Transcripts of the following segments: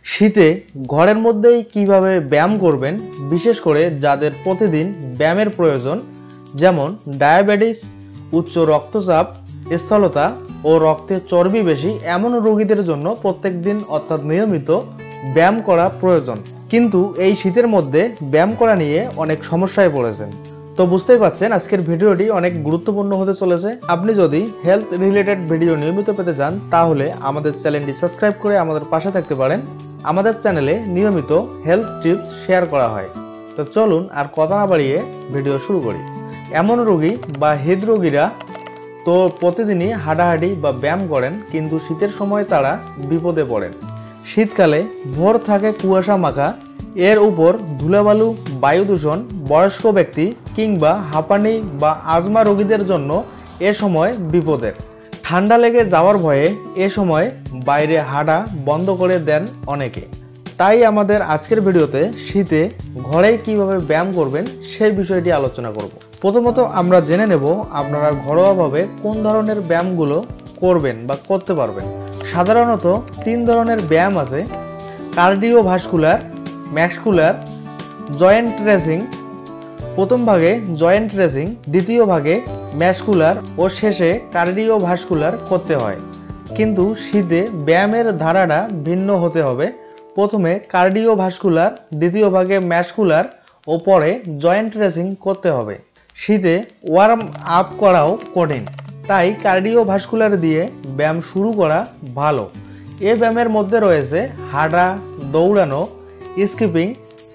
শীতে ঘরের মধ্যেই কিভাবে ব্যায়াম করবেন, বিশেষ করে যাদের প্রতিদিন ব্যায়ামের প্রয়োজন, যেমন ডায়াবেটিস, উচ্চ রক্তচাপ, স্থূলতা ও রক্তে চর্বি বেশি এমন রোগীদের জন্য প্রত্যেক দিন অর্থাৎ নিয়মিত ব্যায়াম করা প্রয়োজন। কিন্তু এই শীতের মধ্যে ব্যায়াম করা নিয়ে অনেক সমস্যায় পড়েছেন। তো বুঝতেই পারছেন আজকের ভিডিওটি অনেক গুরুত্বপূর্ণ হতে চলেছে। আপনি যদি হেলথ রিলেটেড ভিডিও নিয়মিত পেতে চান তাহলে আমাদের চ্যানেলটি সাবস্ক্রাইব করে আমাদের পাশে থাকতে পারেন। আমাদের চ্যানেলে নিয়মিত হেলথ টিপস শেয়ার করা হয়। তো চলুন আর কথা না বাড়িয়ে ভিডিও শুরু করি। এমন রোগী বা হৃদরোগীরা তো প্রতিদিনই হাঁটাহাঁটি বা ব্যায়াম করেন, কিন্তু শীতের সময় তারা বিপদে পড়েন। শীতকালে ভোর থাকে কুয়াশা মাখা, এর উপর ধুলাবালু, বায়ু দূষণ, বয়স্ক ব্যক্তি কিংবা হাঁপানি বা আজমা রোগীদের জন্য এ সময় বিপদের। ঠান্ডা লেগে যাওয়ার ভয়ে এ সময় বাইরে হাঁটা বন্ধ করে দেন অনেকে। তাই আমাদের আজকের ভিডিওতে শীতে ঘরেই কিভাবে ব্যায়াম করবেন সেই বিষয়টি আলোচনা করব। প্রথমত আমরা জেনে নেব আপনারা ঘরোয়াভাবে কোন ধরনের ব্যায়ামগুলো করবেন বা করতে পারবেন। সাধারণত 3 ধরনের ব্যায়াম আছে: কার্ডিওভাস্কুলার, ম্যাসকুলার, জয়েন্ট ট্রেসিং। প্রথম ভাগে জয়েন্ট ট্রেসিং, দ্বিতীয় ভাগে ম্যাসকুলার ও শেষে কার্ডিওভাস্কুলার করতে হয়। কিন্তু শীতে ব্যায়ামের ধারাটা ভিন্ন হতে হবে। প্রথমে কার্ডিওভাস্কুলার, দ্বিতীয় ভাগে ম্যাসকুলার ও পরে জয়েন্ট ট্রেসিং করতে হবে। শীতে ওয়ার্ম আপ করাও কঠিন, তাই কার্ডিওভাস্কুলার দিয়ে ব্যায়াম শুরু করা ভালো। এ ব্যায়ামের মধ্যে রয়েছে হাঁটা, দৌড়ানো, স্কিপিং,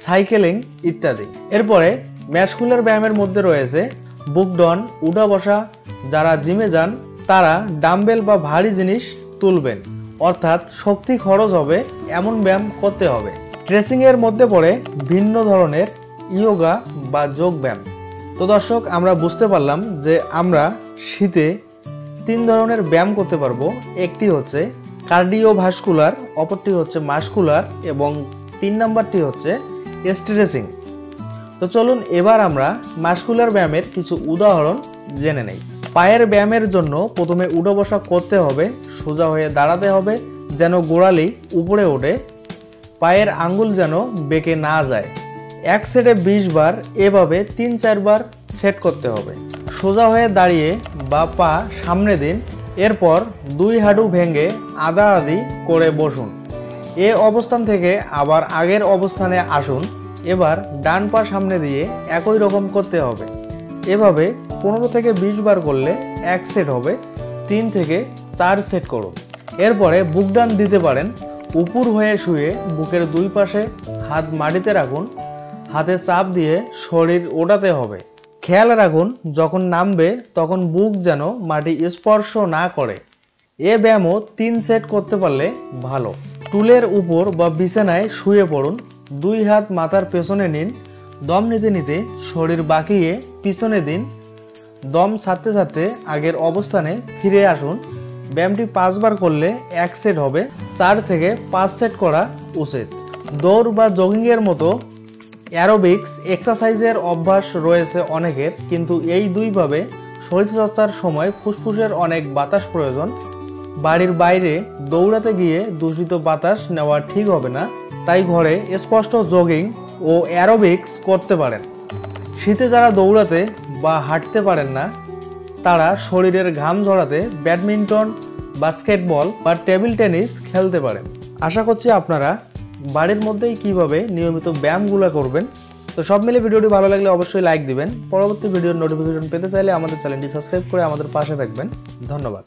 সাইকেলিং ইত্যাদি। এরপরে ম্যাসকুলার ব্যায়ামের মধ্যে রয়েছে বুক ডাউন, উঠা বসা। যারা জিমে যান তারা ডাম্বেল বা ভারী জিনিস তুলবেন, অর্থাৎ শক্তি খরচ হবে এমন ব্যায়াম করতে হবে। ট্রেসিং এর মধ্যে পড়ে ভিন্ন ধরনের ইয়োগা বা যোগ ব্যায়াম। তো দর্শক, আমরা বুঝতে পারলাম যে আমরা শীতে 3 ধরনের ব্যায়াম করতে পারবো। একটি হচ্ছে কার্ডিওভাস্কুলার, অপরটি হচ্ছে মাসকুলার এবং 3 নাম্বারটি হচ্ছে স্ট্রেচিং। তো চলুন এবার আমরা মাসকুলার ব্যায়ামের কিছু উদাহরণ জেনে নেই। পায়ের ব্যায়ামের জন্য প্রথমে উঠা বসা করতে হবে। সোজা হয়ে দাঁড়াতে হবে যেন গোড়ালি উপরে ওঠে, পায়ের আঙ্গুল যেন বেঁকে না যায়। এক সেটে 20 বার, এভাবে 3-4 বার সেট করতে হবে। সোজা হয়ে দাঁড়িয়ে বা পা সামনে দিন, এরপর 2 হাঁটু ভেঙে আধা আধি করে বসুন। এ অবস্থান থেকে আবার আগের অবস্থানে আসুন। এবার ডান পা সামনে দিয়ে একই রকম করতে হবে। এভাবে 15 থেকে 20 বার করলে এক সেট হবে। 3 থেকে 4 সেট করুন। এরপরে বুক ডাউন দিতে পারেন। উপর হয়ে শুয়ে বুকের 2 পাশে হাত মাটিতে রাখুন, হাতে চাপ দিয়ে শরীর ওঠাতে হবে। খেয়াল রাখুন যখন নামবে তখন বুক যেন মাটি স্পর্শ না করে। এ ব্যায়ামও 3 সেট করতে পারলে ভালো। টুলের উপর বা বিছানায় শুয়ে পড়ুন, 2 হাত মাথার পেছনে নিন, দম নিতে নিতে শরীর বাঁকিয়ে পিছনে দিন। দম ছাড়তে ছাড়তে আগের অবস্থানে ফিরে আসুন। ব্যায়ামটি 5 বার করলে এক সেট হবে। 4 থেকে 5 সেট করা উচিত। দৌড় বা জগিংয়ের মতো অ্যারোবিক্স এক্সারসাইজের অভ্যাস রয়েছে অনেকের, কিন্তু এই 2 ভাবে শরীরচর্চার সময় ফুসফুসের অনেক বাতাস প্রয়োজন। বাড়ির বাইরে দৌড়াতে গিয়ে দূষিত বাতাস নেওয়া ঠিক হবে না, তাই ঘরে স্পষ্ট জগিং ও অ্যারোবিক্স করতে পারেন। শীতে যারা দৌড়াতে বা হাঁটতে পারেন না তারা শরীরের ঘাম ঝরাতে ব্যাডমিন্টন, বাস্কেটবল বা টেবিল টেনিস খেলতে পারেন। আশা করছি আপনারা বাড়ির মধ্যেই কিভাবে নিয়মিত ব্যায়ামগুলো করবেন। তো সব মিলে ভিডিওটি ভালো লাগলে অবশ্যই লাইক দিবেন। পরবর্তী ভিডিওর নোটিফিকেশন পেতে চাইলে আমাদের চ্যানেলটি সাবস্ক্রাইব করে আমাদের পাশে থাকবেন। ধন্যবাদ।